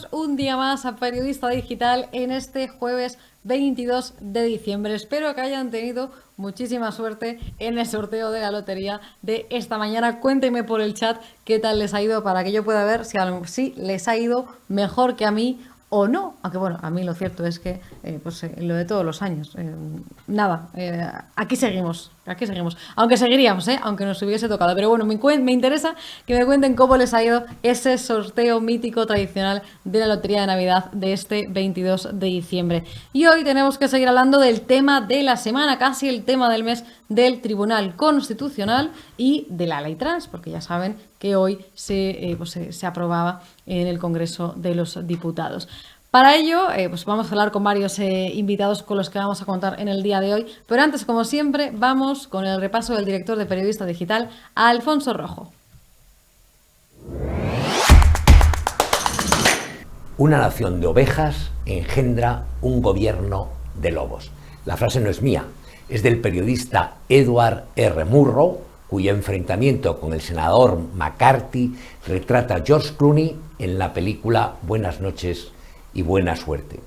bienvenidos un día más a Periodista Digital en este jueves 22 de diciembre. Espero que hayan tenido muchísima suerte en el sorteo de la lotería de esta mañana. Cuéntenme por el chat qué tal les ha ido para que yo pueda ver si les ha ido mejor que a mí o no, aunque bueno, a mí lo cierto es que lo de todos los años, aquí seguimos, aunque seguiríamos, aunque nos hubiese tocado, pero bueno, me interesa que me cuenten cómo les ha ido ese sorteo mítico tradicional de la Lotería de Navidad de este 22 de diciembre. Y hoy tenemos que seguir hablando del tema de la semana, casi el tema del mes, del Tribunal Constitucional y de la ley trans, porque ya saben que hoy se aprobaba en el Congreso de los Diputados. Para ello, vamos a hablar con varios invitados con los que vamos a contar en el día de hoy, pero antes, como siempre, vamos con el repaso del director de Periodista Digital, Alfonso Rojo. Una nación de ovejas engendra un gobierno de lobos. La frase no es mía, es del periodista Edward R. Murrow, cuyo enfrentamiento con el senador McCarthy retrata George Clooney en la película Buenas noches y buena suerte.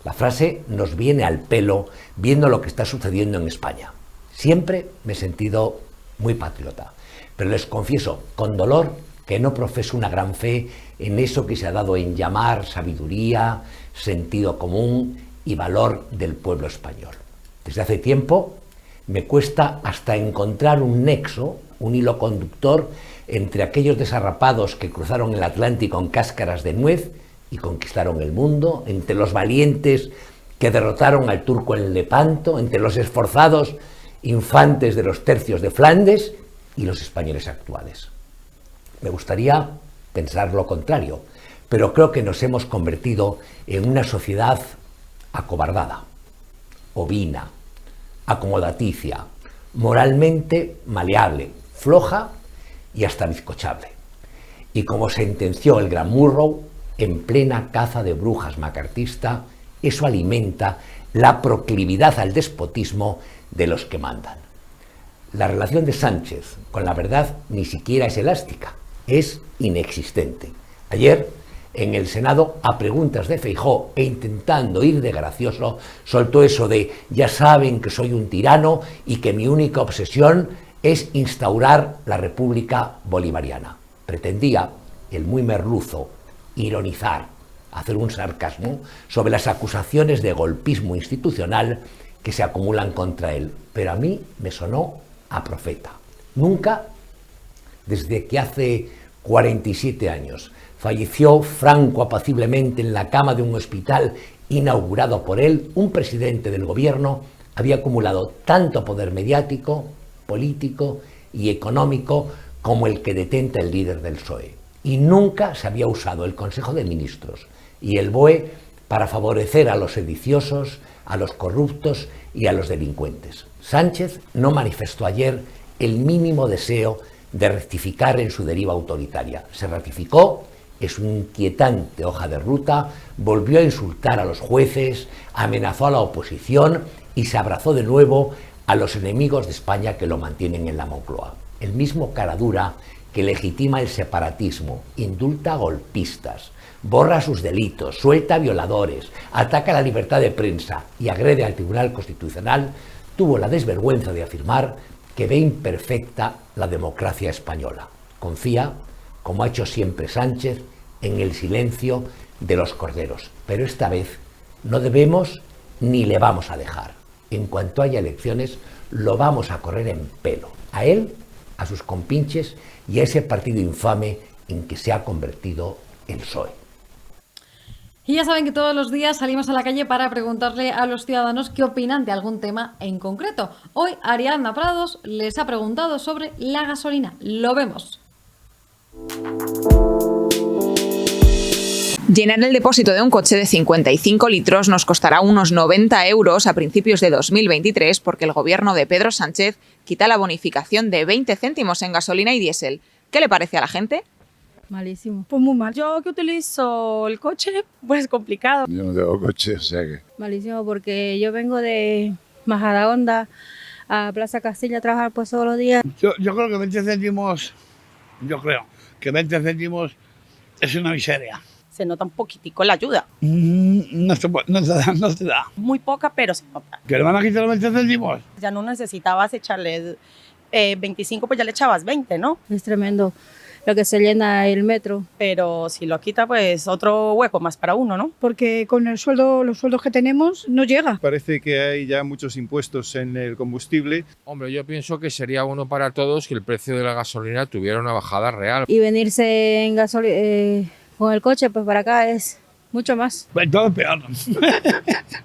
La frase nos viene al pelo viendo lo que está sucediendo en España. Siempre me he sentido muy patriota, pero les confieso con dolor que no profeso una gran fe en eso que se ha dado en llamar sabiduría, sentido común y valor del pueblo español. Desde hace tiempo me cuesta hasta encontrar un nexo, un hilo conductor entre aquellos desarrapados que cruzaron el Atlántico en cáscaras de nuez y conquistaron el mundo, entre los valientes que derrotaron al turco en Lepanto, entre los esforzados infantes de los tercios de Flandes y los españoles actuales. Me gustaría pensar lo contrario, pero creo que nos hemos convertido en una sociedad acobardada, ovina, acomodaticia, moralmente maleable, floja y hasta bizcochable. Y como sentenció el gran Murrow, en plena caza de brujas macartista, eso alimenta la proclividad al despotismo de los que mandan. La relación de Sánchez con la verdad ni siquiera es elástica, es inexistente. Ayer, en el Senado, a preguntas de Feijóo e intentando ir de gracioso, soltó eso de ya saben que soy un tirano y que mi única obsesión es instaurar la República Bolivariana. Pretendía, el muy merluzo, ironizar, hacer un sarcasmo sobre las acusaciones de golpismo institucional que se acumulan contra él. Pero a mí me sonó a profeta. Nunca, desde que hace 47 años falleció Franco apaciblemente en la cama de un hospital inaugurado por él, un presidente del gobierno había acumulado tanto poder mediático, político y económico como el que detenta el líder del PSOE. Y nunca se había usado el Consejo de Ministros y el BOE para favorecer a los sediciosos, a los corruptos y a los delincuentes. Sánchez no manifestó ayer el mínimo deseo de rectificar en su deriva autoritaria. Se ratificó, es una inquietante hoja de ruta, volvió a insultar a los jueces, amenazó a la oposición y se abrazó de nuevo a los enemigos de España que lo mantienen en la Moncloa. El mismo caradura que legitima el separatismo, indulta a golpistas, borra sus delitos, suelta a violadores, ataca la libertad de prensa y agrede al Tribunal Constitucional, tuvo la desvergüenza de afirmar que ve imperfecta la democracia española. Confía, como ha hecho siempre Sánchez, en el silencio de los corderos. Pero esta vez no debemos ni le vamos a dejar. En cuanto haya elecciones, lo vamos a correr en pelo. A él, a sus compinches y a ese partido infame en que se ha convertido el PSOE. Y ya saben que todos los días salimos a la calle para preguntarle a los ciudadanos qué opinan de algún tema en concreto. Hoy Ariadna Prados les ha preguntado sobre la gasolina. Lo vemos. Llenar el depósito de un coche de 55 litros nos costará unos 90 euros a principios de 2023 porque el gobierno de Pedro Sánchez quita la bonificación de 20 céntimos en gasolina y diésel. ¿Qué le parece a la gente? Malísimo. Pues muy mal. Yo que utilizo el coche, pues complicado. Yo no tengo coche, o sea que... Malísimo porque yo vengo de Majadahonda a Plaza Castilla a trabajar pues todos los días. Yo creo que 20 céntimos, es una miseria. se nota un poquitico la ayuda. No se da. Muy poca, pero se nota. ¿Que le van a quitar los 20 céntimos? Ya no necesitabas echarle 25, pues ya le echabas 20, ¿no? Es tremendo lo que se llena el metro. Pero si lo quita, pues otro hueco más para uno, ¿no? Porque con el sueldo, los sueldos que tenemos, no llega. Parece que hay ya muchos impuestos en el combustible. Hombre, yo pienso que sería bueno para todos que el precio de la gasolina tuviera una bajada real. Y venirse en con el coche, pues para acá es mucho más. Pues todo peor.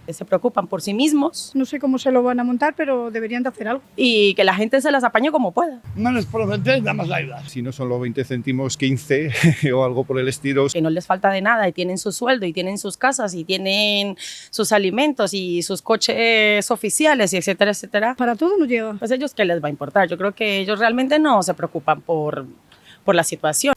Se preocupan por sí mismos No sé cómo se lo van a montar, pero deberían de hacer algo. y que la gente se las apañe como pueda. No les prometéis, damos la ayuda. Si no son los 20 céntimos, 15 o algo por el estilo. Que no les falta de nada y tienen su sueldo y tienen sus casas y tienen sus alimentos y sus coches oficiales y etcétera, etcétera. Para todo no llega. Pues ellos, ¿qué les va a importar? Yo creo que ellos realmente no se preocupan por la situación.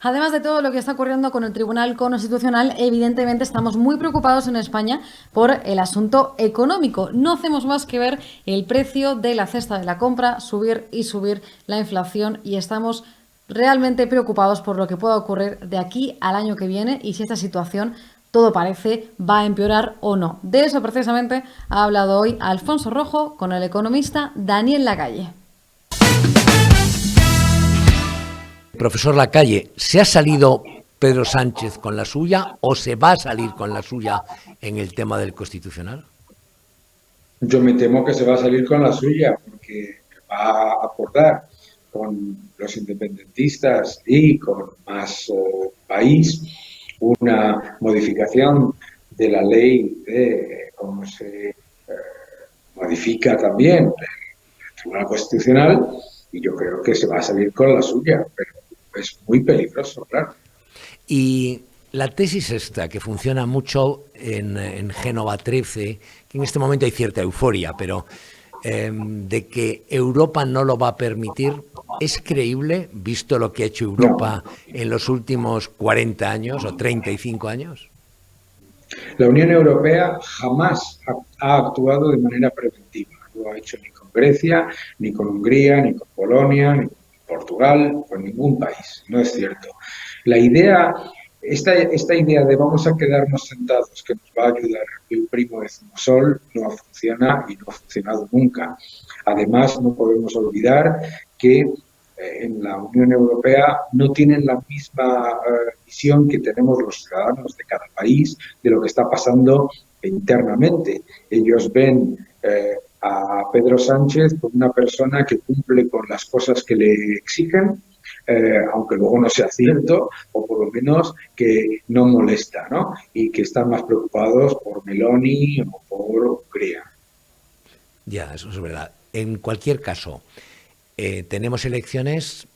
Además de todo lo que está ocurriendo con el Tribunal Constitucional, evidentemente estamos muy preocupados en España por el asunto económico. No hacemos más que ver el precio de la cesta de la compra subir y subir, la inflación, y estamos realmente preocupados por lo que pueda ocurrir de aquí al año que viene y si esta situación, todo parece, va a empeorar o no. De eso precisamente ha hablado hoy Alfonso Rojo con el economista Daniel Lacalle. Profesor Lacalle, ¿se ha salido Pedro Sánchez con la suya o se va a salir con la suya en el tema del Constitucional? Yo me temo que se va a salir con la suya, porque va a acordar con los independentistas y con Más País una modificación de la ley de cómo se modifica también el Tribunal Constitucional, y yo creo que se va a salir con la suya, pero es muy peligroso, claro. Y la tesis esta, que funciona mucho en Génova 13, que en este momento hay cierta euforia, pero de que Europa no lo va a permitir, ¿es creíble, visto lo que ha hecho Europa en los últimos 40 años o 35 años? La Unión Europea jamás ha actuado de manera preventiva. No lo ha hecho ni con Grecia, ni con Hungría, ni con Polonia, ni con Portugal, con ningún país. No es cierto. La idea, esta idea de vamos a quedarnos sentados, que nos va a ayudar el primo de Zumosol, no funciona y no ha funcionado nunca. Además, no podemos olvidar que en la Unión Europea no tienen la misma visión que tenemos los ciudadanos de cada país de lo que está pasando internamente. Ellos ven a Pedro Sánchez como una persona que cumple con las cosas que le exigen, aunque luego no sea cierto, o por lo menos que no molesta, ¿no? Y que están más preocupados por Meloni o por Hungría. Ya, eso es verdad. En cualquier caso, tenemos elecciones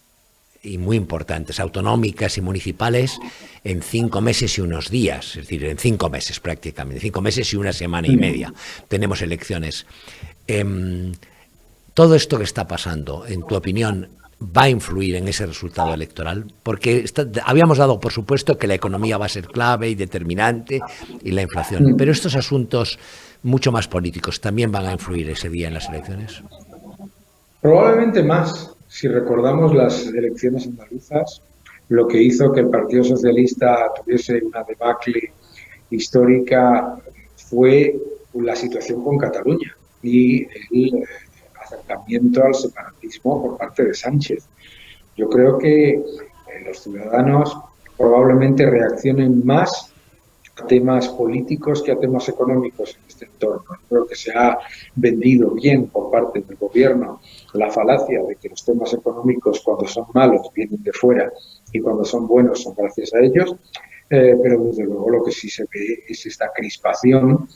y muy importantes, autonómicas y municipales, en 5 meses y unos días, es decir, en 5 meses prácticamente, 5 meses y una semana y media tenemos elecciones. Todo esto que está pasando, en tu opinión, ¿va a influir en ese resultado electoral? Porque habíamos dado por supuesto que la economía va a ser clave y determinante y la inflación, pero estos asuntos mucho más políticos también van a influir ese día en las elecciones. Probablemente más. Si recordamos las elecciones andaluzas, lo que hizo que el Partido Socialista tuviese una debacle histórica fue la situación con Cataluña y el acercamiento al separatismo por parte de Sánchez. Yo creo que los ciudadanos probablemente reaccionen más a temas políticos que a temas económicos en este entorno. Creo que se ha vendido bien por parte del gobierno la falacia de que los temas económicos, cuando son malos, vienen de fuera y cuando son buenos son gracias a ellos, pero desde luego lo que sí se ve es esta crispación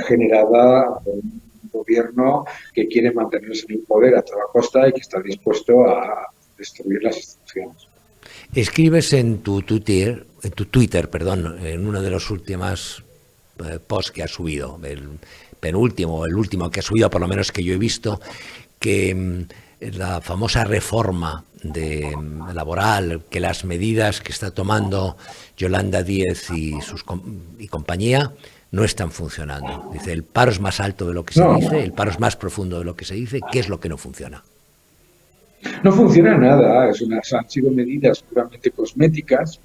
generada por un gobierno que quiere mantenerse en el poder a toda costa y que está dispuesto a destruir las instituciones. Escribes en tu Twitter, en uno de los últimos posts que has subido, el penúltimo, el último que has subido, por lo menos que yo he visto, que la famosa reforma laboral, que las medidas que está tomando Yolanda Díez y compañía no están funcionando. Dice, el paro es más alto de lo que se dice, el paro es más profundo de lo que se dice. ¿Qué es lo que no funciona? No funciona nada, han sido medidas puramente cosméticas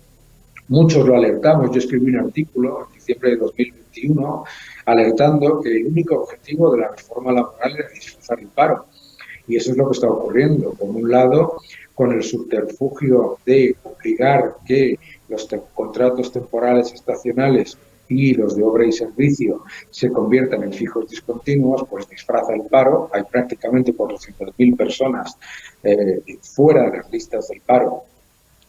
Muchos lo alertamos. Yo escribí un artículo en diciembre de 2021 alertando que el único objetivo de la reforma laboral era disfrazar el paro. Y eso es lo que está ocurriendo. Por un lado, con el subterfugio de obligar que los contratos temporales estacionales y los de obra y servicio se conviertan en fijos discontinuos, pues disfraza el paro. Hay prácticamente 400.000 personas fuera de las listas del paro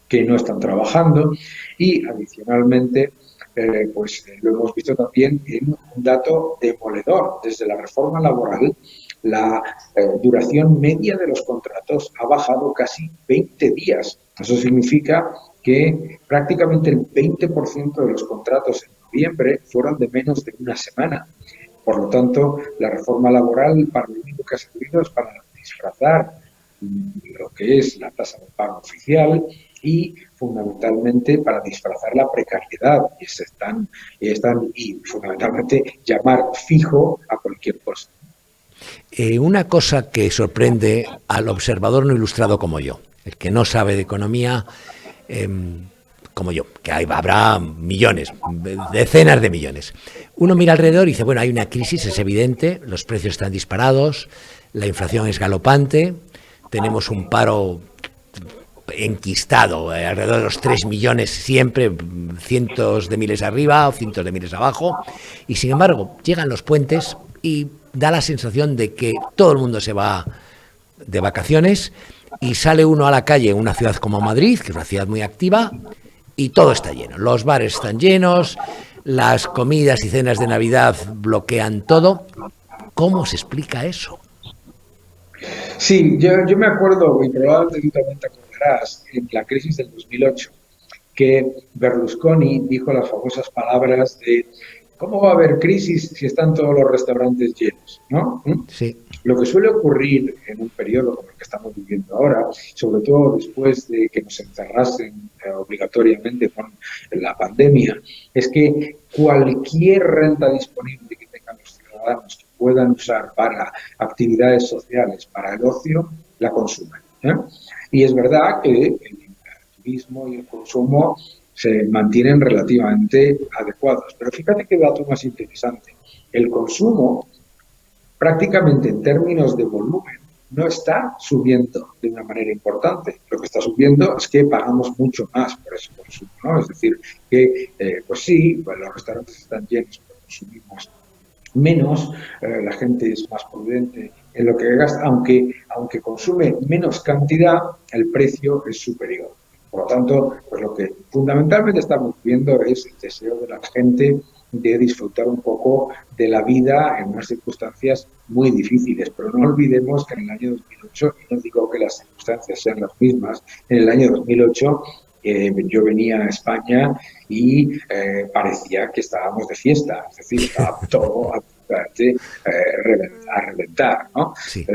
que no están trabajando y adicionalmente lo hemos visto también en un dato demoledor. Desde la reforma laboral, la duración media de los contratos ha bajado casi 20 días. Eso significa que prácticamente el 20% de los contratos en noviembre fueron de menos de una semana. Por lo tanto, la reforma laboral para lo único que ha servido es para disfrazar lo que es la tasa de paro oficial y fundamentalmente para disfrazar la precariedad y fundamentalmente llamar fijo a cualquier cosa. Una cosa que sorprende al observador no ilustrado como yo, el que no sabe de economía como yo, que habrá millones, decenas de millones. Uno mira alrededor y dice, bueno, hay una crisis, es evidente, los precios están disparados, la inflación es galopante, tenemos un paro enquistado, alrededor de los 3 millones siempre, cientos de miles arriba o cientos de miles abajo, y sin embargo llegan los puentes y da la sensación de que todo el mundo se va de vacaciones y sale uno a la calle en una ciudad como Madrid, que es una ciudad muy activa, y todo está lleno. Los bares están llenos, las comidas y cenas de Navidad bloquean todo. ¿Cómo se explica eso? Sí, yo me acuerdo, y probablemente tú también te acordarás, en la crisis del 2008, que Berlusconi dijo las famosas palabras de ¿cómo va a haber crisis si están todos los restaurantes llenos? ¿No? Sí. Lo que suele ocurrir en un periodo como el que estamos viviendo ahora, sobre todo después de que nos encerrasen obligatoriamente con la pandemia, es que cualquier renta disponible que tengan los ciudadanos que puedan usar para actividades sociales, para el ocio, la consumen. Y es verdad que el turismo y el consumo se mantienen relativamente adecuados. Pero fíjate qué dato más interesante. El consumo, prácticamente en términos de volumen, no está subiendo de una manera importante. Lo que está subiendo es que pagamos mucho más por ese consumo, ¿no? Es decir, que, pues sí, los restaurantes están llenos, pero consumimos menos, la gente es más prudente en lo que gasta, aunque consume menos cantidad, el precio es superior. Por lo tanto, pues lo que fundamentalmente estamos viendo es el deseo de la gente de disfrutar un poco de la vida en unas circunstancias muy difíciles. Pero no olvidemos que en el año 2008, y no digo que las circunstancias sean las mismas, en el año 2008 yo venía a España y parecía que estábamos de fiesta, es decir, estaba todo absolutamente a reventar, ¿no? Sí.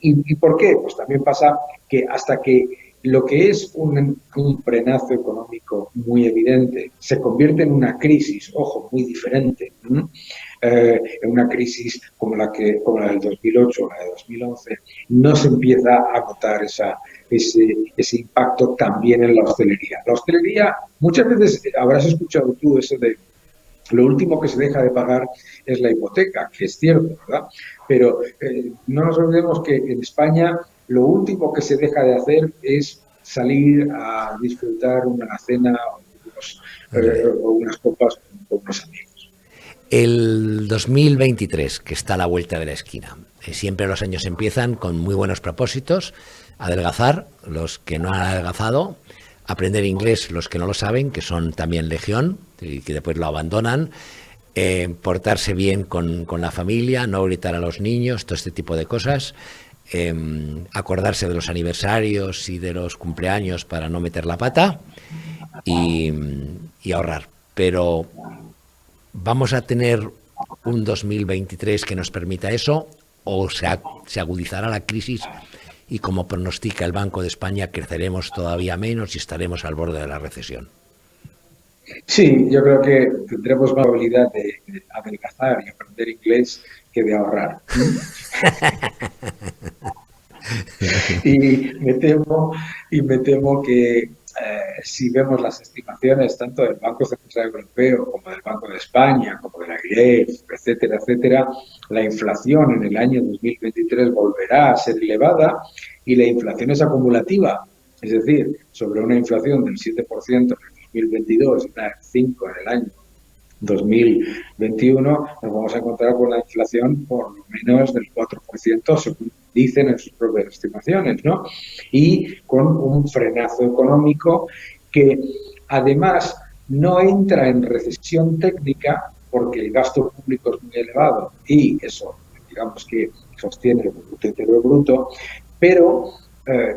¿Y por qué? Pues también pasa que hasta que lo que es un frenazo económico muy evidente se convierte en una crisis, ojo, muy diferente, en una crisis como la del 2008 o la de 2011, no se empieza a notar ese impacto también en la hostelería. La hostelería, muchas veces habrás escuchado tú eso de lo último que se deja de pagar es la hipoteca, que es cierto, ¿verdad? Pero no nos olvidemos que en España lo último que se deja de hacer es salir a disfrutar una cena o unas copas con unos amigos. El 2023, que está a la vuelta de la esquina. Siempre los años empiezan con muy buenos propósitos: adelgazar los que no han adelgazado, aprender inglés los que no lo saben, que son también legión y que después lo abandonan, portarse bien con la familia, no gritar a los niños, todo este tipo de cosas. Acordarse de los aniversarios y de los cumpleaños para no meter la pata y ahorrar. Pero ¿vamos a tener un 2023 que nos permita eso o se agudizará la crisis y, como pronostica el Banco de España, creceremos todavía menos y estaremos al borde de la recesión? Sí, yo creo que tendremos más habilidad de adelgazar y aprender inglés que de ahorrar. y me temo que si vemos las estimaciones tanto del Banco Central Europeo como del Banco de España, como de la IREF, etcétera, etcétera, la inflación en el año 2023 volverá a ser elevada y la inflación es acumulativa. Es decir, sobre una inflación del 7% en el 2022 y una del 5% en el año 2021, nos vamos a encontrar con la inflación por lo menos del 4%, según dicen en sus propias estimaciones, ¿no? Y con un frenazo económico que además no entra en recesión técnica porque el gasto público es muy elevado y eso, digamos que sostiene el Producto Interior Bruto, pero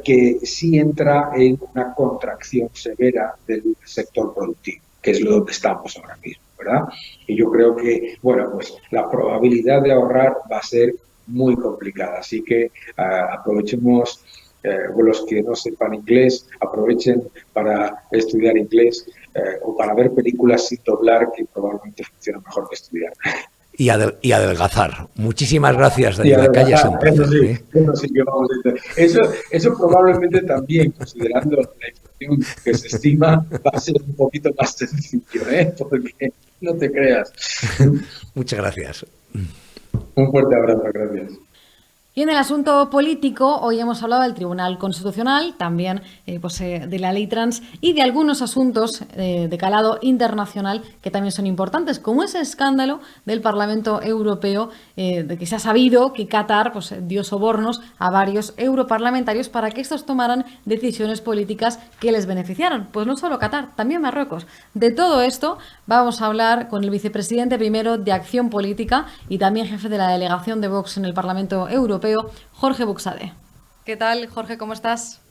que sí entra en una contracción severa del sector productivo, que es lo donde estamos ahora mismo, ¿verdad? Y yo creo que, bueno, pues la probabilidad de ahorrar va a ser muy complicada, así que aprovechemos, los que no sepan inglés, aprovechen para estudiar inglés o para ver películas sin doblar, que probablemente funciona mejor que estudiar. Y adelgazar. Muchísimas gracias, Daniel Calle. Eso probablemente también, considerando la inflación que se estima, va a ser un poquito más sencillo, porque no te creas. Muchas gracias. Un fuerte abrazo, gracias. Y en el asunto político, hoy hemos hablado del Tribunal Constitucional, también de la ley trans y de algunos asuntos de calado internacional que también son importantes, como ese escándalo del Parlamento Europeo, de que se ha sabido que Qatar dio sobornos a varios europarlamentarios para que estos tomaran decisiones políticas que les beneficiaran. Pues no solo Qatar, también Marruecos. De todo esto vamos a hablar con el vicepresidente primero de Acción Política y también jefe de la delegación de Vox en el Parlamento Europeo, Jorge Buxade. ¿Qué tal, Jorge? ¿Cómo estás?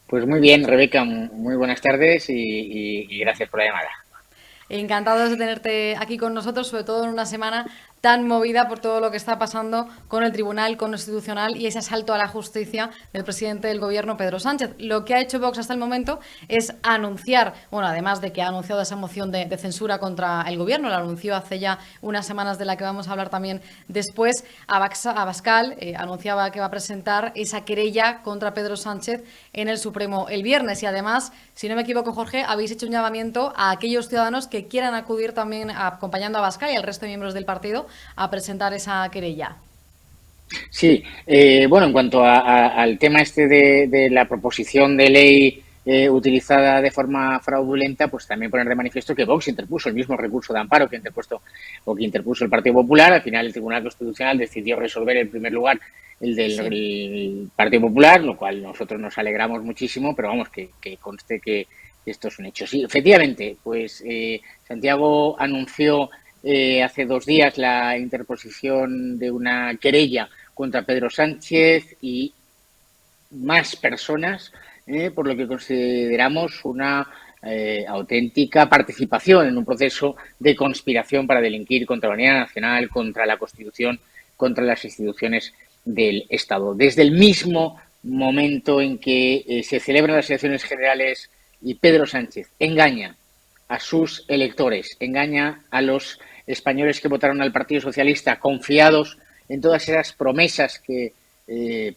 Pues muy bien, Rebeca, muy buenas tardes y gracias por la llamada. Encantados de tenerte aquí con nosotros, sobre todo en una semana tan movida por todo lo que está pasando con el Tribunal Constitucional y ese asalto a la justicia del presidente del Gobierno, Pedro Sánchez. Lo que ha hecho Vox hasta el momento es anunciar, bueno, además de que ha anunciado esa moción de censura contra el Gobierno, la anunció hace ya unas semanas, de la que vamos a hablar también después, Abascal anunciaba que va a presentar esa querella contra Pedro Sánchez en el Supremo el viernes y además, si no me equivoco, Jorge, habéis hecho un llamamiento a aquellos ciudadanos que quieran acudir también acompañando a Abascal y al resto de miembros del partido a presentar esa querella. Sí, bueno, en cuanto al tema de la proposición de ley utilizada de forma fraudulenta, pues también poner de manifiesto que Vox interpuso el mismo recurso de amparo que interpuso el Partido Popular. Al final el Tribunal Constitucional decidió resolver en primer lugar el del Partido Popular, lo cual nosotros nos alegramos muchísimo, pero vamos, que conste que esto es un hecho. Sí, efectivamente, pues Santiago anunció hace 2 días la interposición de una querella contra Pedro Sánchez y más personas, por lo que consideramos una auténtica participación en un proceso de conspiración para delinquir contra la unidad nacional, contra la Constitución, contra las instituciones del Estado. Desde el mismo momento en que se celebran las elecciones generales y Pedro Sánchez engaña a sus electores, engaña a los españoles que votaron al Partido Socialista confiados en todas esas promesas que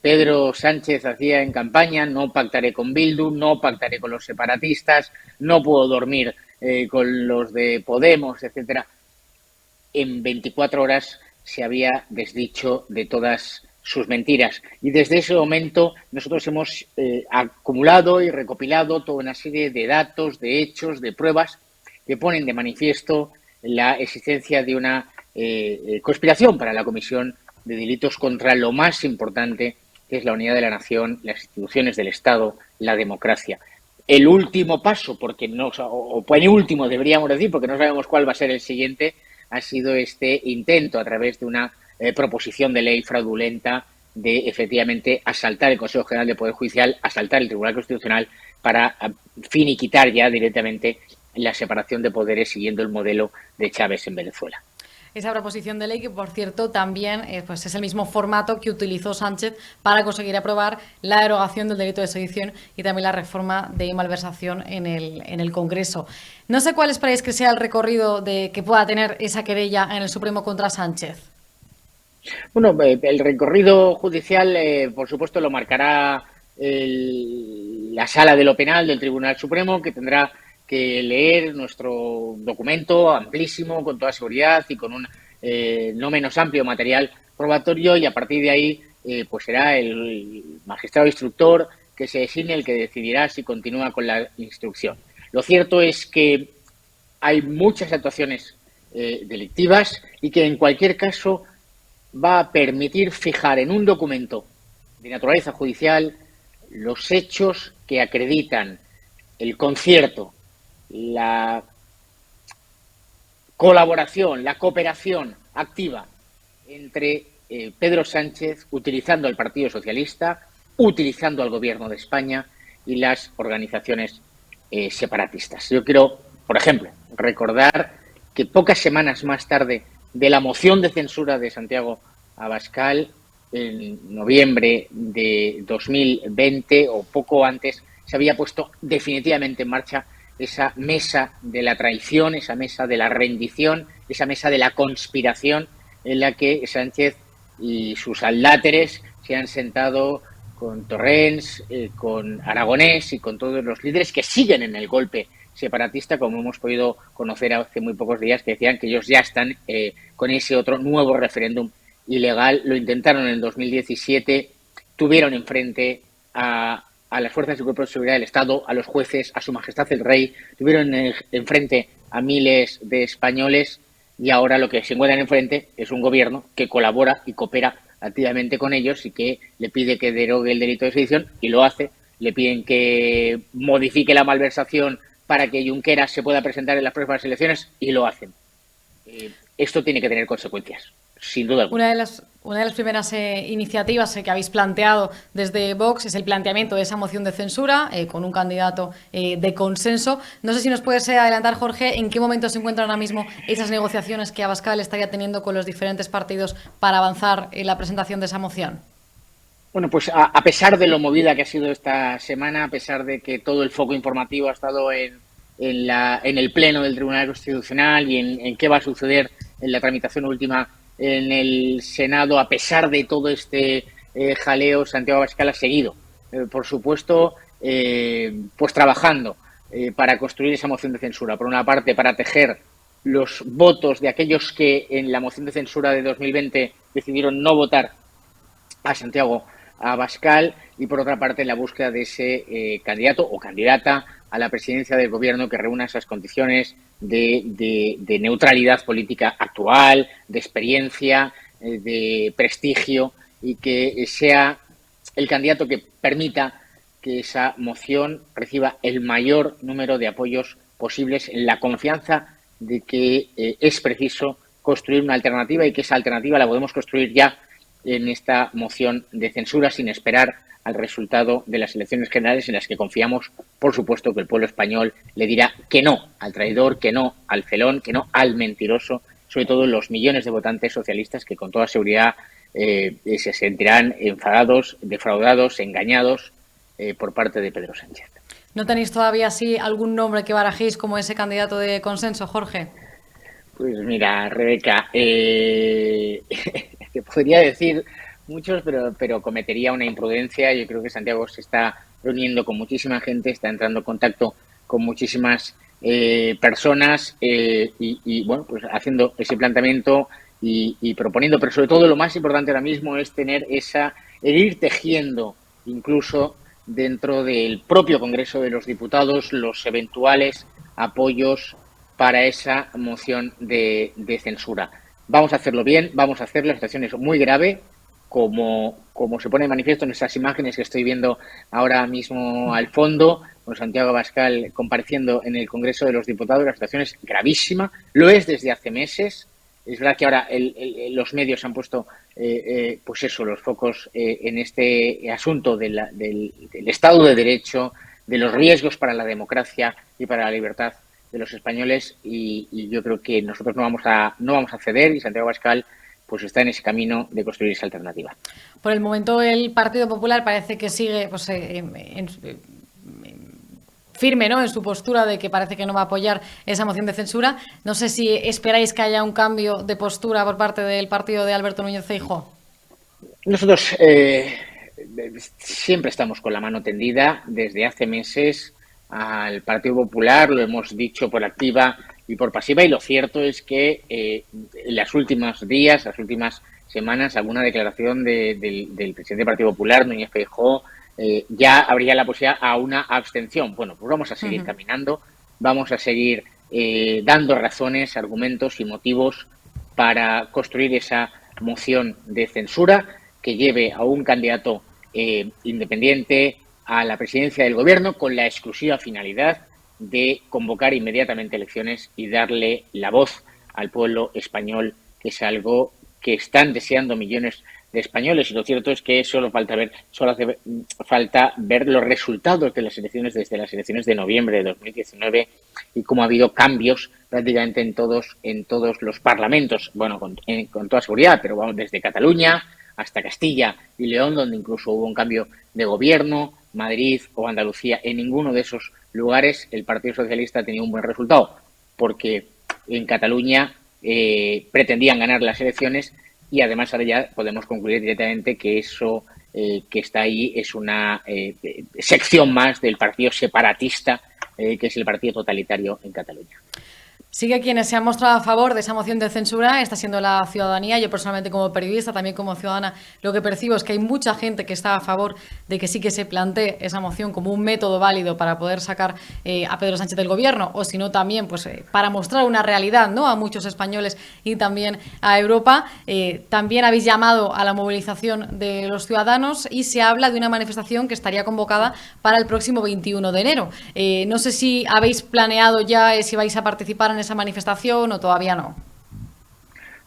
Pedro Sánchez hacía en campaña: no pactaré con Bildu, no pactaré con los separatistas, no puedo dormir con los de Podemos, etcétera. En 24 horas se había desdicho de todas sus mentiras y desde ese momento nosotros hemos acumulado y recopilado toda una serie de datos, de hechos, de pruebas que ponen de manifiesto la existencia de una conspiración para la comisión de delitos contra lo más importante, que es la unidad de la nación, las instituciones del Estado, la democracia. El último paso, o penúltimo deberíamos decir, porque no sabemos cuál va a ser el siguiente, ha sido este intento a través de una proposición de ley fraudulenta de efectivamente asaltar el Consejo General de Poder Judicial, asaltar el Tribunal Constitucional para finiquitar ya directamente la separación de poderes siguiendo el modelo de Chávez en Venezuela. Esa proposición de ley que, por cierto, también es el mismo formato que utilizó Sánchez para conseguir aprobar la derogación del delito de sedición y también la reforma de malversación en el Congreso. No sé cuál esperáis que sea el recorrido que pueda tener esa querella en el Supremo contra Sánchez. Bueno, el recorrido judicial, por supuesto, lo marcará el la sala de lo penal del Tribunal Supremo, que tendrá que leer nuestro documento amplísimo, con toda seguridad y con un no menos amplio material probatorio, y a partir de ahí pues será el magistrado instructor que se designe el que decidirá si continúa con la instrucción. Lo cierto es que hay muchas actuaciones delictivas y que en cualquier caso va a permitir fijar en un documento de naturaleza judicial los hechos que acreditan el concierto, la colaboración, la cooperación activa entre Pedro Sánchez, utilizando al Partido Socialista, utilizando al Gobierno de España y las organizaciones separatistas. Yo quiero, por ejemplo, recordar que pocas semanas más tarde de la moción de censura de Santiago Abascal, en noviembre de 2020 o poco antes, se había puesto definitivamente en marcha esa mesa de la traición, esa mesa de la rendición, esa mesa de la conspiración, en la que Sánchez y sus adláteres se han sentado con Torrens, con Aragonés y con todos los líderes que siguen en el golpe separatista, como hemos podido conocer hace muy pocos días, que decían que ellos ya están con ese otro nuevo referéndum ilegal. Lo intentaron en el 2017, tuvieron enfrente a las fuerzas y cuerpos de seguridad del Estado, a los jueces, a su majestad el rey, tuvieron enfrente a miles de españoles, y ahora lo que se encuentran enfrente es un gobierno que colabora y coopera activamente con ellos y que le pide que derogue el delito de sedición, y lo hace. Le piden que modifique la malversación para que Junqueras se pueda presentar en las próximas elecciones, y lo hacen. Esto tiene que tener consecuencias, sin duda alguna. Una de las primeras iniciativas que habéis planteado desde Vox es el planteamiento de esa moción de censura con un candidato de consenso. No sé si nos puedes adelantar, Jorge, en qué momento se encuentran ahora mismo esas negociaciones que Abascal estaría teniendo con los diferentes partidos para avanzar en la presentación de esa moción. Bueno, pues a pesar de lo movida que ha sido esta semana, a pesar de que todo el foco informativo ha estado en el Pleno del Tribunal Constitucional y en qué va a suceder en la tramitación última en el Senado, a pesar de todo este jaleo, Santiago Abascal ha seguido, por supuesto, pues trabajando para construir esa moción de censura. Por una parte, para tejer los votos de aquellos que en la moción de censura de 2020 decidieron no votar a Santiago Abascal, y por otra parte en la búsqueda de ese candidato o candidata a la presidencia del gobierno que reúna esas condiciones de neutralidad política actual, de experiencia, de prestigio, y que sea el candidato que permita que esa moción reciba el mayor número de apoyos posibles, en la confianza de que es preciso construir una alternativa, y que esa alternativa la podemos construir ya en esta moción de censura, sin esperar al resultado de las elecciones generales, en las que confiamos, por supuesto, que el pueblo español le dirá que no al traidor, que no al felón, que no al mentiroso, sobre todo los millones de votantes socialistas que con toda seguridad se sentirán enfadados, defraudados, engañados por parte de Pedro Sánchez. ¿No tenéis todavía así algún nombre que barajéis como ese candidato de consenso, Jorge? Pues mira, Rebeca, te podría decir muchos, pero cometería una imprudencia. Yo creo que Santiago se está reuniendo con muchísima gente, está entrando en contacto con muchísimas personas y bueno, pues haciendo ese planteamiento y proponiendo, pero sobre todo lo más importante ahora mismo es tener el ir tejiendo incluso dentro del propio Congreso de los Diputados los eventuales apoyos para esa moción de censura. Vamos a hacerlo bien, vamos a hacerlo. La situación es muy grave, como se pone de manifiesto en estas imágenes que estoy viendo ahora mismo al fondo, con Santiago Abascal compareciendo en el Congreso de los Diputados. La situación es gravísima, lo es desde hace meses. Es verdad que ahora los medios han puesto pues eso, los focos en este asunto del Estado de Derecho, de los riesgos para la democracia y para la libertad de los españoles, y yo creo que nosotros no vamos a ceder, y Santiago Abascal pues está en ese camino de construir esa alternativa. Por el momento el Partido Popular parece que sigue pues, firme, ¿no?, en su postura de que parece que no va a apoyar esa moción de censura. No sé si esperáis que haya un cambio de postura por parte del partido de Alberto Núñez Feijóo. Nosotros siempre estamos con la mano tendida desde hace meses al Partido Popular, lo hemos dicho por activa y por pasiva, y lo cierto es que en los últimos días, las últimas semanas, alguna declaración del presidente del Partido Popular, Núñez Feijóo, ya habría la posibilidad a una abstención. Bueno, pues vamos a seguir caminando, vamos a seguir dando razones, argumentos y motivos para construir esa moción de censura que lleve a un candidato independiente a la presidencia del gobierno con la exclusiva finalidad de convocar inmediatamente elecciones y darle la voz al pueblo español, que es algo que están deseando millones de españoles. Y lo cierto es que solo hace falta ver los resultados de las elecciones desde las elecciones de noviembre de 2019 y cómo ha habido cambios prácticamente en todos los parlamentos, bueno, con toda seguridad, pero vamos desde Cataluña hasta Castilla y León, donde incluso hubo un cambio de gobierno, Madrid o Andalucía. En ninguno de esos lugares el Partido Socialista ha tenido un buen resultado, porque en Cataluña pretendían ganar las elecciones y además ahora ya podemos concluir directamente que eso que está ahí es una sección más del partido separatista, que es el partido totalitario en Cataluña. Sí que quienes se han mostrado a favor de esa moción de censura está siendo la ciudadanía. Yo personalmente como periodista, también como ciudadana, lo que percibo es que hay mucha gente que está a favor de que sí que se plantee esa moción como un método válido para poder sacar a Pedro Sánchez del gobierno, o si no también pues para mostrar una realidad, ¿no?, a muchos españoles y también a Europa. También habéis llamado a la movilización de los ciudadanos y se habla de una manifestación que estaría convocada para el próximo 21 de enero. No sé si habéis planeado ya si vais a participar en esa manifestación o todavía no.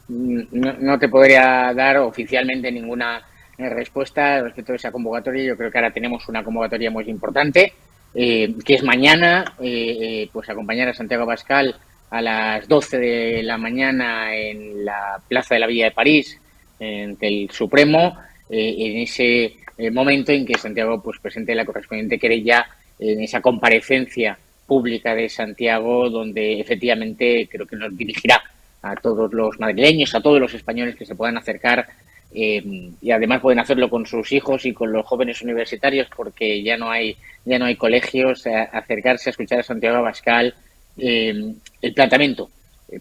No te podría dar oficialmente ninguna respuesta respecto a esa convocatoria. Yo creo que ahora tenemos una convocatoria muy importante, que es mañana, pues acompañar a Santiago Abascal a las 12 de la mañana en la Plaza de la Villa de París, ante el Supremo, en ese momento en que Santiago pues presente la correspondiente querella en esa comparecencia pública de Santiago, donde efectivamente creo que nos dirigirá a todos los madrileños, a todos los españoles que se puedan acercar, y además pueden hacerlo con sus hijos y con los jóvenes universitarios, porque ya no hay colegios, acercarse a escuchar a Santiago Abascal, el planteamiento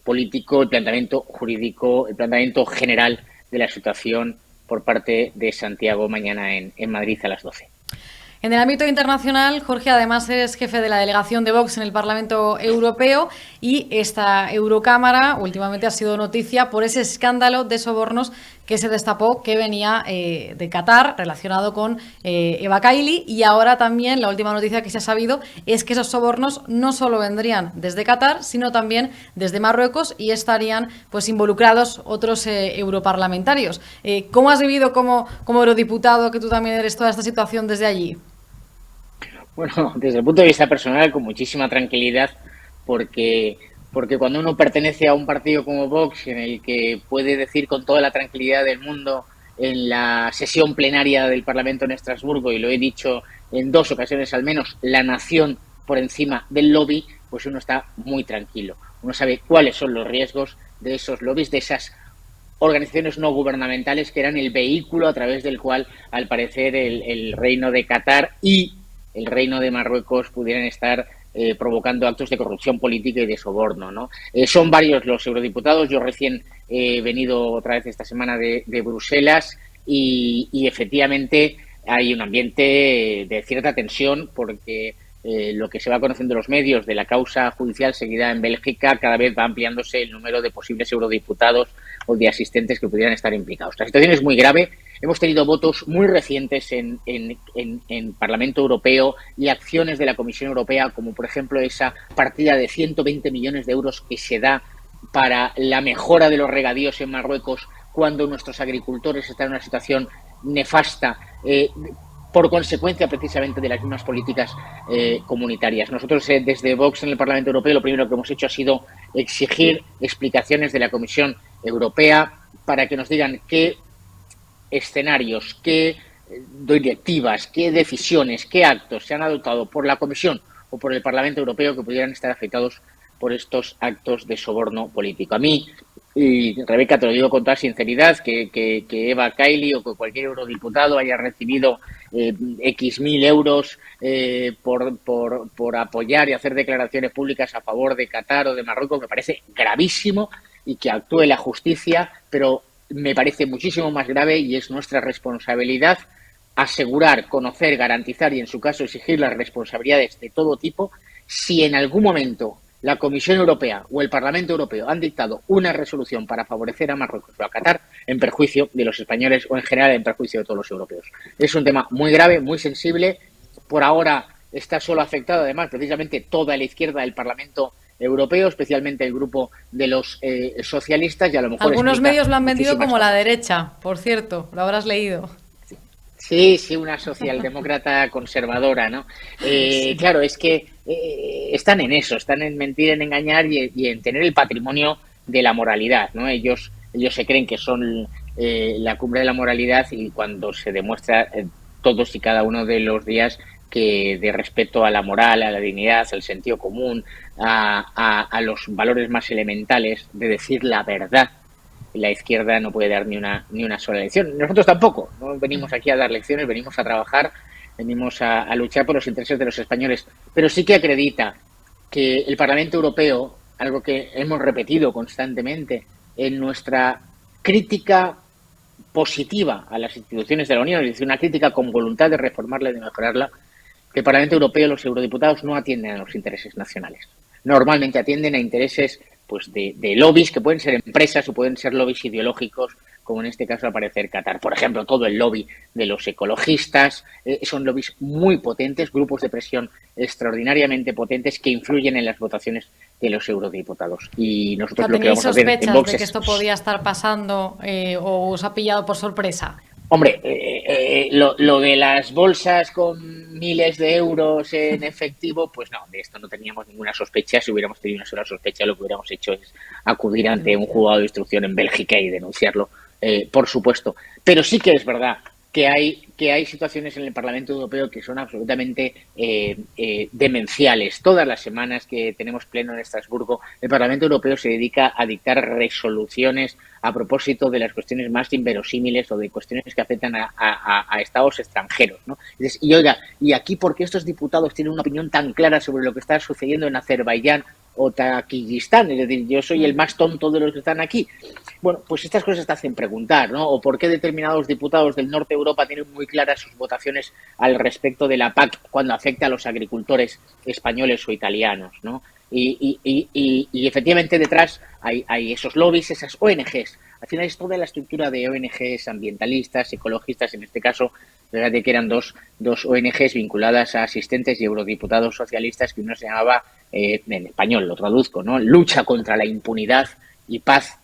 político, el planteamiento jurídico, el planteamiento general de la situación por parte de Santiago mañana en Madrid a las 12. En el ámbito internacional, Jorge, además eres jefe de la delegación de Vox en el Parlamento Europeo, y esta Eurocámara últimamente ha sido noticia por ese escándalo de sobornos que se destapó, que venía de Qatar, relacionado con Eva Kaili, y ahora también la última noticia que se ha sabido es que esos sobornos no solo vendrían desde Qatar, sino también desde Marruecos, y estarían pues involucrados otros europarlamentarios. ¿Cómo has vivido como eurodiputado, que tú también eres, toda esta situación desde allí? Bueno, desde el punto de vista personal, con muchísima tranquilidad, porque cuando uno pertenece a un partido como Vox, en el que puede decir con toda la tranquilidad del mundo en la sesión plenaria del Parlamento en Estrasburgo, y lo he dicho en 2 ocasiones al menos, la nación por encima del lobby, pues uno está muy tranquilo. Uno sabe cuáles son los riesgos de esos lobbies, de esas organizaciones no gubernamentales que eran el vehículo a través del cual, al parecer, el reino de Qatar y el reino de Marruecos pudieran estar provocando actos de corrupción política y de soborno, ¿no? Son varios los eurodiputados. Yo recién he venido otra vez esta semana de Bruselas y efectivamente hay un ambiente de cierta tensión, porque lo que se va conociendo en los medios de la causa judicial seguida en Bélgica, cada vez va ampliándose el número de posibles eurodiputados o de asistentes que pudieran estar implicados. La situación es muy grave. Hemos tenido votos muy recientes en Parlamento Europeo y acciones de la Comisión Europea, como por ejemplo esa partida de 120 millones de euros que se da para la mejora de los regadíos en Marruecos, cuando nuestros agricultores están en una situación nefasta, por consecuencia precisamente de las mismas políticas comunitarias. Nosotros desde Vox en el Parlamento Europeo lo primero que hemos hecho ha sido exigir explicaciones de la Comisión Europea para que nos digan qué escenarios, qué directivas, qué decisiones, qué actos se han adoptado por la Comisión o por el Parlamento Europeo que pudieran estar afectados por estos actos de soborno político. A mí Y Rebeca, te lo digo con toda sinceridad, que Eva Kaili o que cualquier eurodiputado haya recibido X mil euros por apoyar y hacer declaraciones públicas a favor de Qatar o de Marruecos, me parece gravísimo, y que actúe la justicia, pero me parece muchísimo más grave, y es nuestra responsabilidad asegurar, conocer, garantizar y en su caso exigir las responsabilidades de todo tipo si en algún momento la Comisión Europea o el Parlamento Europeo han dictado una resolución para favorecer a Marruecos o a Qatar en perjuicio de los españoles o en general en perjuicio de todos los europeos. Es un tema muy grave, muy sensible. Por ahora está solo afectado además precisamente toda la izquierda del Parlamento Europeo, especialmente el grupo de los socialistas, y a lo mejor algunos medios lo han vendido como cosas. la derecha, por cierto, lo habrás leído. Sí, una socialdemócrata conservadora, ¿no? Sí. Claro, es que están en eso, están en mentir, en engañar y en tener el patrimonio de la moralidad, ¿no? Ellos se creen que son la cumbre de la moralidad, y cuando se demuestra todos y cada uno de los días que de respeto a la moral, a la dignidad, al sentido común, a los valores más elementales de decir la verdad, la izquierda no puede dar ni una sola lección. Nosotros tampoco, no venimos aquí a dar lecciones, venimos a trabajar, venimos a luchar por los intereses de los españoles, pero sí que acredita que el Parlamento Europeo, algo que hemos repetido constantemente en nuestra crítica positiva a las instituciones de la Unión, es decir, una crítica con voluntad de reformarla y de mejorarla, que el Parlamento Europeo, los eurodiputados, no atienden a los intereses nacionales. Normalmente atienden a intereses pues de lobbies que pueden ser empresas o pueden ser lobbies ideológicos, como en este caso al parecer Qatar. Por ejemplo, todo el lobby de los ecologistas, son lobbies muy potentes, grupos de presión extraordinariamente potentes que influyen en las votaciones de los eurodiputados. Y nosotros lo que vamos a hacer en Vox de que esto podía estar pasando o os ha pillado por sorpresa? Hombre, lo de las bolsas con miles de euros en efectivo, pues no, de esto no teníamos ninguna sospecha. Si hubiéramos tenido una sola sospecha, lo que hubiéramos hecho es acudir ante un juzgado de instrucción en Bélgica y denunciarlo, por supuesto. Pero sí que es verdad que hay situaciones en el Parlamento Europeo que son absolutamente demenciales. Todas las semanas que tenemos pleno en Estrasburgo, el Parlamento Europeo se dedica a dictar resoluciones a propósito de las cuestiones más inverosímiles o de cuestiones que afectan a estados extranjeros, ¿no? Y oiga, ¿y aquí por qué estos diputados tienen una opinión tan clara sobre lo que está sucediendo en Azerbaiyán o Tayikistán? Es decir, yo soy el más tonto de los que están aquí. Bueno, pues estas cosas te hacen preguntar, ¿no? O por qué determinados diputados del norte de Europa tienen muy claras sus votaciones al respecto de la PAC cuando afecta a los agricultores españoles o italianos, ¿no? Y efectivamente detrás hay esos lobbies, esas ONGs. Al final es toda la estructura de ONGs ambientalistas, ecologistas, en este caso, fíjate que eran dos ONGs vinculadas a asistentes y eurodiputados socialistas, que uno se llamaba, en español lo traduzco, ¿no? Lucha contra la impunidad y paz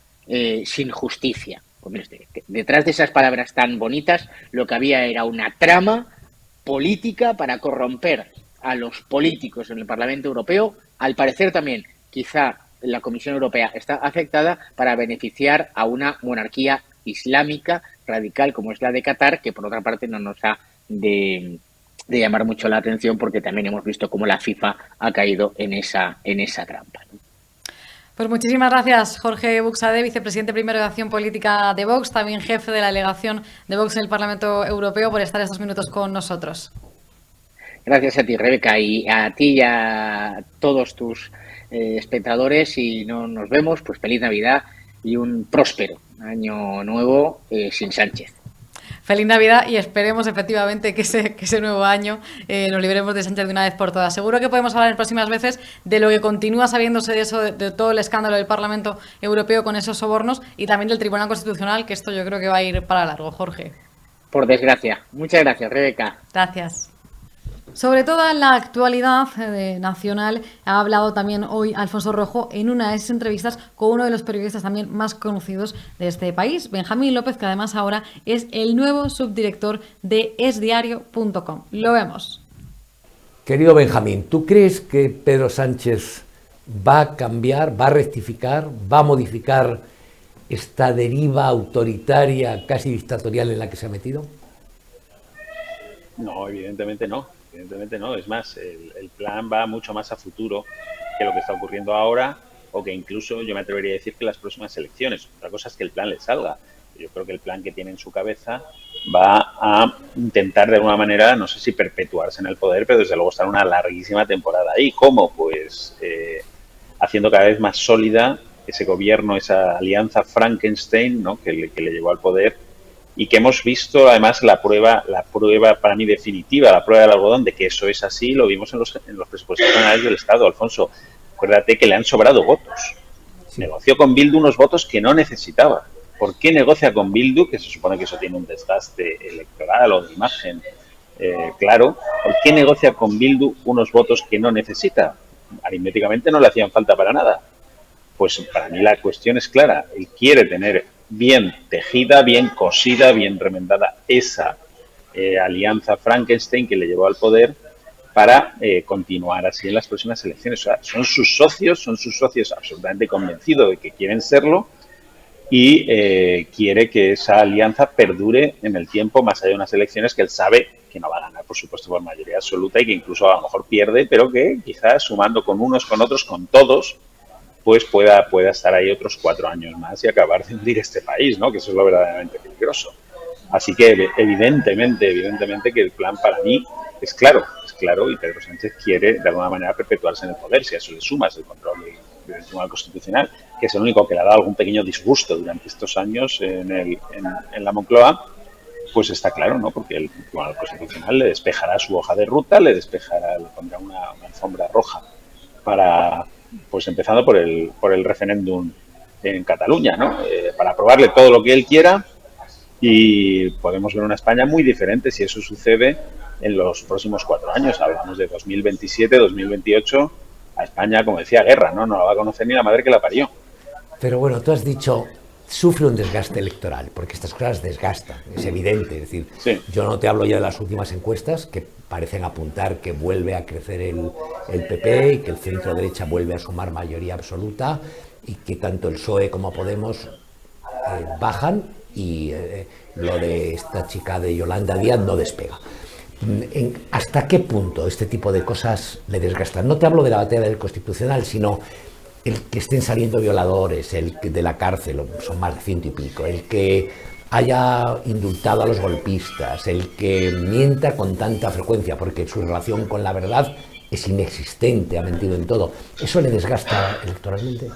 sin justicia. Pues detrás de esas palabras tan bonitas, lo que había era una trama política para corromper a los políticos en el Parlamento Europeo. Al parecer también, quizá la Comisión Europea está afectada para beneficiar a una monarquía islámica radical como es la de Qatar, que por otra parte no nos ha de llamar mucho la atención, porque también hemos visto cómo la FIFA ha caído en esa trampa, ¿no? Pues muchísimas gracias, Jorge Buxade, vicepresidente primero de Acción Política de Vox, también jefe de la delegación de Vox en el Parlamento Europeo, por estar estos minutos con nosotros. Gracias a ti, Rebeca, y a ti y a todos tus espectadores, y nos vemos, pues feliz Navidad y un próspero año nuevo sin Sánchez. Feliz Navidad, y esperemos efectivamente que ese nuevo año nos libremos de Sánchez de una vez por todas. Seguro que podemos hablar en próximas veces de lo que continúa sabiéndose de eso, de todo el escándalo del Parlamento Europeo con esos sobornos, y también del Tribunal Constitucional, que esto yo creo que va a ir para largo, Jorge. Por desgracia. Muchas gracias, Rebeca. Gracias. Sobre toda la actualidad nacional ha hablado también hoy Alfonso Rojo en una de esas entrevistas con uno de los periodistas también más conocidos de este país, Benjamín López, que además ahora es el nuevo subdirector de esdiario.com. Lo vemos. Querido Benjamín, ¿tú crees que Pedro Sánchez va a cambiar, va a rectificar, va a modificar esta deriva autoritaria, casi dictatorial en la que se ha metido? No, evidentemente no. Evidentemente no, es más, el plan va mucho más a futuro que lo que está ocurriendo ahora, o que incluso yo me atrevería a decir que las próximas elecciones. Otra cosa es que el plan le salga. Yo creo que el plan que tiene en su cabeza va a intentar de alguna manera, no sé si perpetuarse en el poder, pero desde luego estar una larguísima temporada ahí. ¿Cómo? Pues haciendo cada vez más sólida ese gobierno, esa alianza Frankenstein, ¿no? que le llevó al poder, y que hemos visto además la prueba para mí definitiva, la prueba del algodón de que eso es así, lo vimos en los presupuestos generales del Estado, Alfonso. Acuérdate que le han sobrado votos. Sí. Negoció con Bildu unos votos que no necesitaba. ¿Por qué negocia con Bildu? Que se supone que eso tiene un desgaste electoral o de imagen, claro. ¿Por qué negocia con Bildu unos votos que no necesita? Aritméticamente no le hacían falta para nada. Pues para mí la cuestión es clara. Él quiere tener bien tejida, bien cosida, bien remendada esa alianza Frankenstein que le llevó al poder para continuar así en las próximas elecciones. O sea, son sus socios absolutamente convencidos de que quieren serlo, y quiere que esa alianza perdure en el tiempo, más allá de unas elecciones que él sabe que no va a ganar, por supuesto, por mayoría absoluta, y que incluso a lo mejor pierde, pero que quizás sumando con unos, con otros, con todos, pues pueda estar ahí otros 4 años más y acabar de hundir este país, ¿no? Que eso es lo verdaderamente peligroso. Así que evidentemente que el plan para mí es claro, y Pedro Sánchez quiere de alguna manera perpetuarse en el poder. Si a eso le sumas el control del Tribunal Constitucional, que es el único que le ha dado algún pequeño disgusto durante estos años en la Moncloa, pues está claro, ¿no? Porque el Tribunal Constitucional le despejará su hoja de ruta, le pondrá una alfombra roja para, pues empezando por el referéndum en Cataluña, ¿no? Para aprobarle todo lo que él quiera, y podemos ver una España muy diferente si eso sucede en los próximos 4 años. Hablamos de 2027, 2028, a España, como decía, guerra, ¿no? No la va a conocer ni la madre que la parió. Pero bueno, tú has dicho, sufre un desgaste electoral, porque estas cosas desgastan, es evidente. Es decir, sí. Yo no te hablo ya de las últimas encuestas, que parecen apuntar que vuelve a crecer el PP y que el centro derecha vuelve a sumar mayoría absoluta, y que tanto el PSOE como Podemos bajan, y lo de esta chica de Yolanda Díaz no despega. ¿Hasta qué punto este tipo de cosas le desgastan? No te hablo de la batalla del Constitucional, sino el que estén saliendo violadores, el que de la cárcel, son más de 100 y pico, el que haya indultado a los golpistas, el que mienta con tanta frecuencia, porque su relación con la verdad es inexistente, ha mentido en todo. ¿Eso le desgasta electoralmente?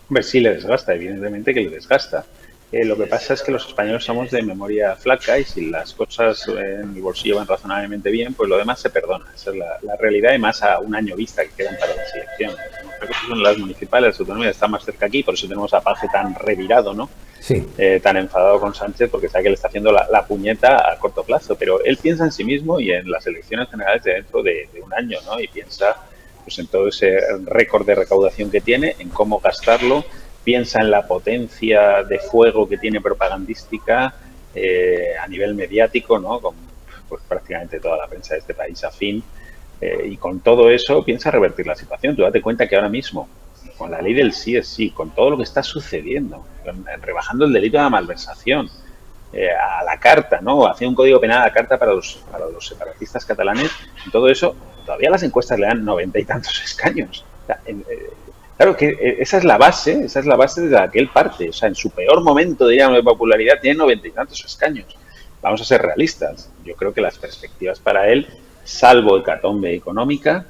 Hombre, sí le desgasta, evidentemente que le desgasta. Lo que pasa es que los españoles somos de memoria flaca, y si las cosas en mi bolsillo van razonablemente bien, pues lo demás se perdona. Esa es la realidad, y más a un año vista que quedan para las elecciones. Creo que son las municipales, las autonomías están más cerca aquí, por eso tenemos a Paje tan revirado, ¿no? Sí. Tan enfadado con Sánchez, porque sabe que le está haciendo la puñeta a corto plazo. Pero él piensa en sí mismo y en las elecciones generales de dentro de un año, ¿no? Y piensa pues en todo ese récord de recaudación que tiene, en cómo gastarlo. Piensa en la potencia de fuego que tiene propagandística a nivel mediático, ¿no? Con pues, prácticamente toda la prensa de este país afín, y con todo eso piensa revertir la situación. Tú date cuenta que ahora mismo, con la ley del sí es sí, con todo lo que está sucediendo, rebajando el delito de la malversación, a la carta, ¿no? Haciendo un código penal a la carta para los separatistas catalanes, en todo eso, todavía las encuestas le dan 90 y tantos escaños. O sea, claro que esa es la base de la que él parte. O sea, en su peor momento, diríamos, de popularidad, tiene 90 y tantos escaños. Vamos a ser realistas. Yo creo que las perspectivas para él, salvo hecatombe económica,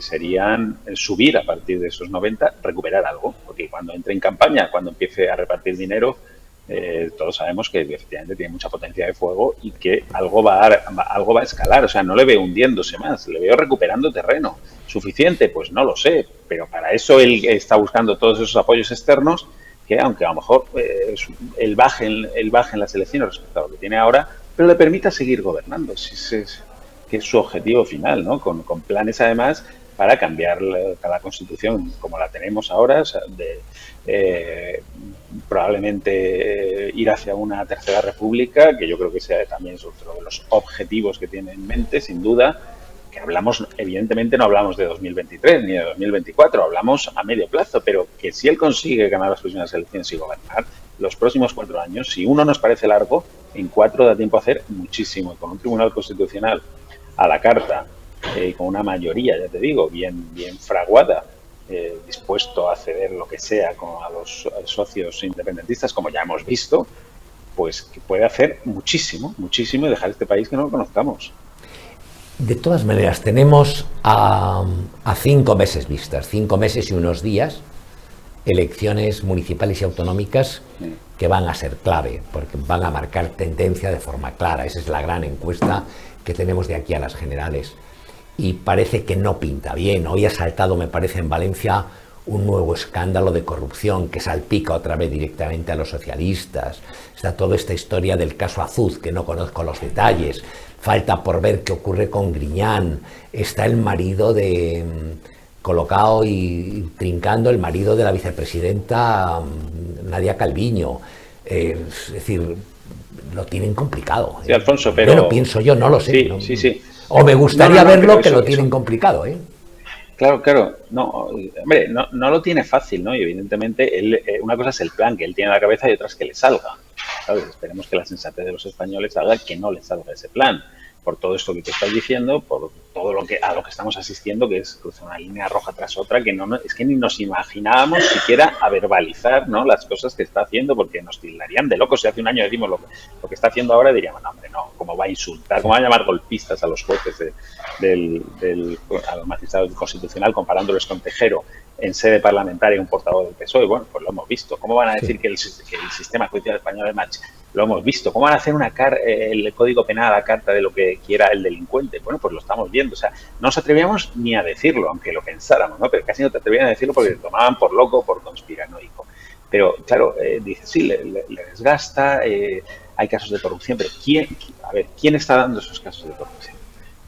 serían subir a partir de esos 90, recuperar algo. Porque cuando entre en campaña, cuando empiece a repartir dinero, todos sabemos que efectivamente tiene mucha potencia de fuego y que algo va a escalar. O sea, no le veo hundiéndose más, le veo recuperando terreno. ¿Suficiente? Pues no lo sé, pero para eso él está buscando todos esos apoyos externos que, aunque a lo mejor él baje en las elecciones respecto a lo que tiene ahora, pero le permita seguir gobernando, que es su objetivo final, ¿no? Con planes además para cambiar la Constitución como la tenemos ahora, o sea, probablemente ir hacia una tercera república, que yo creo que sea también otro de los objetivos que tiene en mente, sin duda. Que hablamos, evidentemente no hablamos de 2023 ni de 2024, hablamos a medio plazo, pero que si él consigue ganar las próximas elecciones y gobernar los próximos 4 años, si uno nos parece largo, en 4 da tiempo a hacer muchísimo. Con un Tribunal Constitucional a la carta, con una mayoría, ya te digo, bien fraguada, dispuesto a ceder lo que sea a los socios independentistas, como ya hemos visto, pues que puede hacer muchísimo, muchísimo y dejar este país que no lo conozcamos. De todas maneras, tenemos a 5 meses vistas, 5 meses y unos días, elecciones municipales y autonómicas que van a ser clave, porque van a marcar tendencia de forma clara. Esa es la gran encuesta que tenemos de aquí a las generales. Y parece que no pinta bien. Hoy ha saltado, me parece, en Valencia un nuevo escándalo de corrupción que salpica otra vez directamente a los socialistas. Está toda esta historia del caso Azuz, que no conozco los detalles. Falta por ver qué ocurre con Griñán. Está el marido de... colocado y trincando el marido de la vicepresidenta Nadia Calviño. Es decir, lo tienen complicado. Sí, Alfonso, pero... Bueno, pienso yo, no lo sé. Sí, ¿no? sí. O me gustaría verlo, que eso, lo tienen complicado, ¿eh? Claro. No, hombre, no lo tiene fácil, ¿no? Y evidentemente él, una cosa es el plan que él tiene en la cabeza y otra es que le salga. ¿Sabes? Esperemos que la sensatez de los españoles haga que no le salga ese plan. Por todo esto que te estás diciendo, por todo a lo que estamos asistiendo, que es cruzar una línea roja tras otra, que es que ni nos imaginábamos siquiera a verbalizar, ¿no?, las cosas que está haciendo, porque nos tildarían de locos. Si hace un año decimos lo que está haciendo ahora, diríamos, no, hombre, no, ¿cómo va a insultar? ¿Cómo va a llamar golpistas a los jueces a los magistrados del Constitucional, comparándolos con Tejero en sede parlamentaria, un portavoz del PSOE? Bueno, pues lo hemos visto. ¿Cómo van a decir que el sistema judicial español es machista? Lo hemos visto. ¿Cómo van a hacer el Código Penal a la carta de lo que quiera el delincuente? Bueno, pues lo estamos viendo. O sea, no nos atrevíamos ni a decirlo, aunque lo pensáramos, ¿no? Pero casi no te atrevían a decirlo porque te tomaban por loco, por conspiranoico. Pero, claro, dice, sí, le desgasta, hay casos de corrupción, pero ¿quién está dando esos casos de corrupción?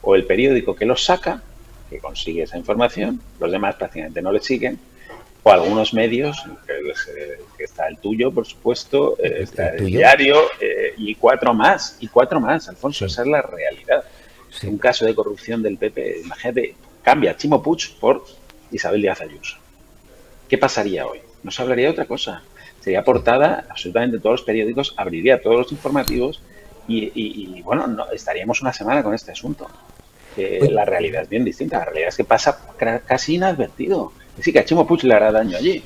O el periódico que los saca, que consigue esa información, los demás prácticamente no le siguen, o algunos medios, que está el tuyo, por supuesto, está el diario, y cuatro más, Alfonso, esa es la realidad. Sí. Un caso de corrupción del PP, imagínate, cambia Chimo Puig por Isabel Díaz Ayuso. ¿Qué pasaría hoy? No se hablaría de otra cosa. Sería portada, absolutamente todos los periódicos, abriría todos los informativos y bueno, estaríamos una semana con este asunto. La realidad es bien distinta, la realidad es que pasa casi inadvertido. Es decir, que a Chimo Puig le hará daño allí.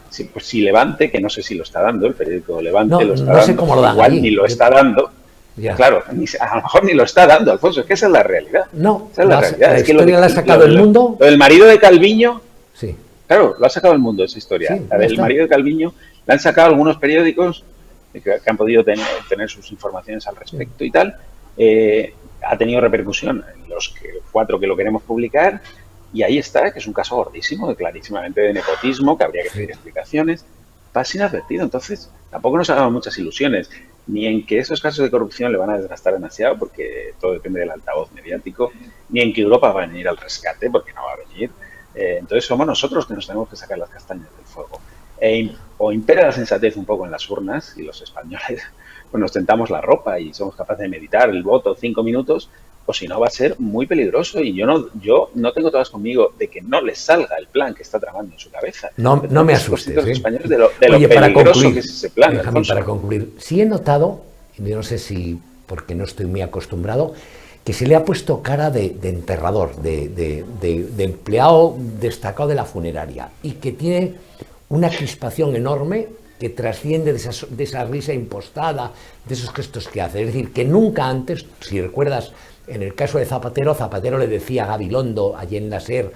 Si Levante, que no sé si lo está dando, el periódico Levante lo está dando, sé cómo lo dan igual allí. Ni lo está dando. Ya. Claro, a lo mejor ni lo está dando, Alfonso, es que esa es la realidad. No, esa es la realidad. La historia la ha sacado El Mundo. Lo del marido de Calviño, sí. Claro, lo ha sacado El Mundo esa historia. Sí, la del marido de Calviño la han sacado algunos periódicos que han podido tener sus informaciones al respecto y tal. Ha tenido repercusión en los 4 que lo queremos publicar. Y ahí está, que es un caso gordísimo, clarísimamente de nepotismo, que habría que pedir explicaciones. Pasa inadvertido. Entonces, tampoco nos hagamos muchas ilusiones, ni en que esos casos de corrupción le van a desgastar demasiado, porque todo depende del altavoz mediático, ni en que Europa va a venir al rescate, porque no va a venir. Entonces, somos nosotros que nos tenemos que sacar las castañas del fuego. O impera la sensatez un poco en las urnas, y los españoles pues nos tentamos la ropa y somos capaces de meditar el voto 5 minutos, o si no va a ser muy peligroso. Y yo no tengo todas conmigo de que no les salga el plan que está tramando en su cabeza. No me asustes. Los españoles de lo peligroso que es ese plan. Déjame para concluir. Sí he notado, yo no sé si porque no estoy muy acostumbrado, que se le ha pueso cara de enterrador, de empleado destacado de la funeraria, y que tiene una crispación enorme que trasciende de esa risa impostada, de esos gestos que hace. Es decir, que nunca antes, si recuerdas, en el caso de Zapatero le decía a Gabilondo, allí en la SER,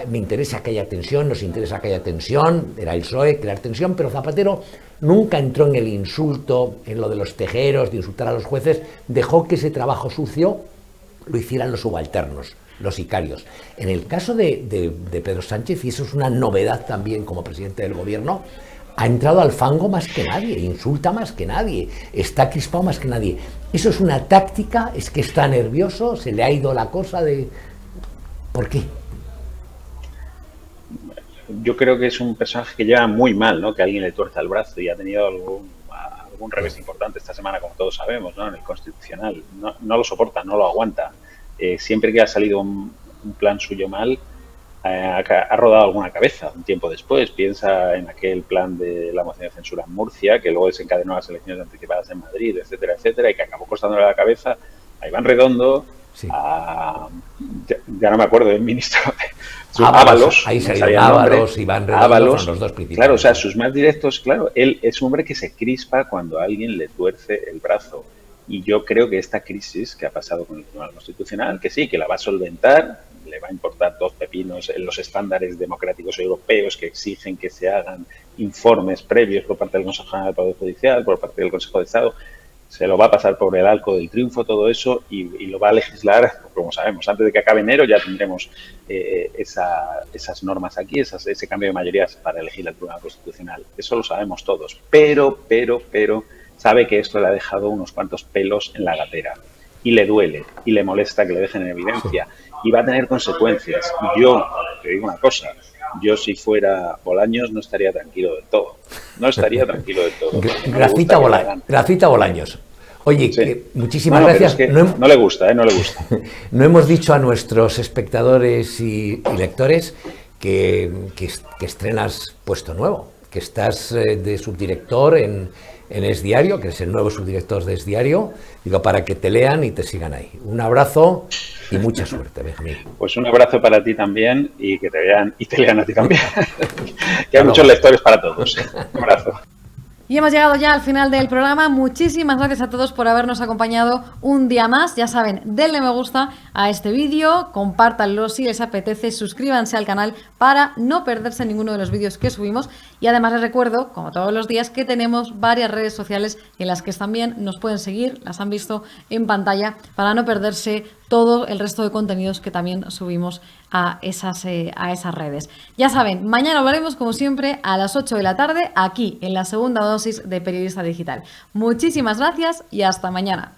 me interesa que haya tensión, nos interesa que haya tensión, era el PSOE, crear tensión, pero Zapatero nunca entró en el insulto, en lo de los tejeros, de insultar a los jueces, dejó que ese trabajo sucio lo hicieran los subalternos, los sicarios. En el caso de Pedro Sánchez, y eso es una novedad también como presidente del gobierno, ha entrado al fango más que nadie, insulta más que nadie, está crispado más que nadie. Eso es una táctica, es que está nervioso, se le ha ido la cosa de... ¿Por qué? Yo creo que es un personaje que lleva muy mal, ¿no? Que alguien le tuerza el brazo, y ha tenido algún revés importante esta semana, como todos sabemos, ¿no? En el Constitucional. No lo soporta, no lo aguanta. Siempre que ha salido un plan suyo mal, ha rodado alguna cabeza un tiempo después. Piensa en aquel plan de la moción de censura en Murcia, que luego desencadenó las elecciones anticipadas en Madrid, etcétera, etcétera, y que acabó costándole la cabeza a Iván Redondo, sí. Ya no me acuerdo del ministro Ábalos, ahí me salieron salía el nombre. Ábalos, Iván Redondo, Ábalos, son los dos principales. claro, o sea, sus más directos, claro, él es un hombre que se crispa cuando alguien le tuerce el brazo. Y yo creo que esta crisis que ha pasado con el Tribunal Constitucional, que sí, que la va a solventar, le va a importar dos pepinos en los estándares democráticos europeos que exigen que se hagan informes previos por parte del Consejo General del Poder Judicial, por parte del Consejo de Estado, se lo va a pasar por el arco del triunfo todo eso y lo va a legislar, como sabemos, antes de que acabe enero ya tendremos esas normas aquí, ese cambio de mayorías para elegir al Tribunal Constitucional. Eso lo sabemos todos, pero sabe que esto le ha dejado unos cuantos pelos en la gatera y le duele y le molesta que le dejen en evidencia y va a tener consecuencias. Yo te digo una cosa, yo si fuera Bolaños no estaría tranquilo del todo. No estaría tranquilo del todo. Gracita Bolaños. Oye, Sí. muchísimas gracias. Pero es que no le gusta, no le gusta. No hemos dicho a nuestros espectadores y lectores que estrenas puesto nuevo, que estás de subdirector en Es Diario, que es el nuevo subdirector de Es Diario, digo, para que te lean y te sigan ahí. Un abrazo y mucha suerte, Benjamín. Pues un abrazo para ti también y que te vean y te lean a ti también. Que hay muchos lectores para todos. Un abrazo. Y hemos llegado ya al final del programa. Muchísimas gracias a todos por habernos acompañado un día más. Ya saben, denle me gusta a este vídeo, compártanlo si les apetece, suscríbanse al canal para no perderse ninguno de los vídeos que subimos. Y además les recuerdo, como todos los días, que tenemos varias redes sociales en las que también nos pueden seguir, las han visto en pantalla, para no perderse todo el resto de contenidos que también subimos a esas redes. Ya saben, mañana hablaremos como siempre a las 8 de la tarde aquí en la segunda dosis de Periodista Digital. Muchísimas gracias y hasta mañana.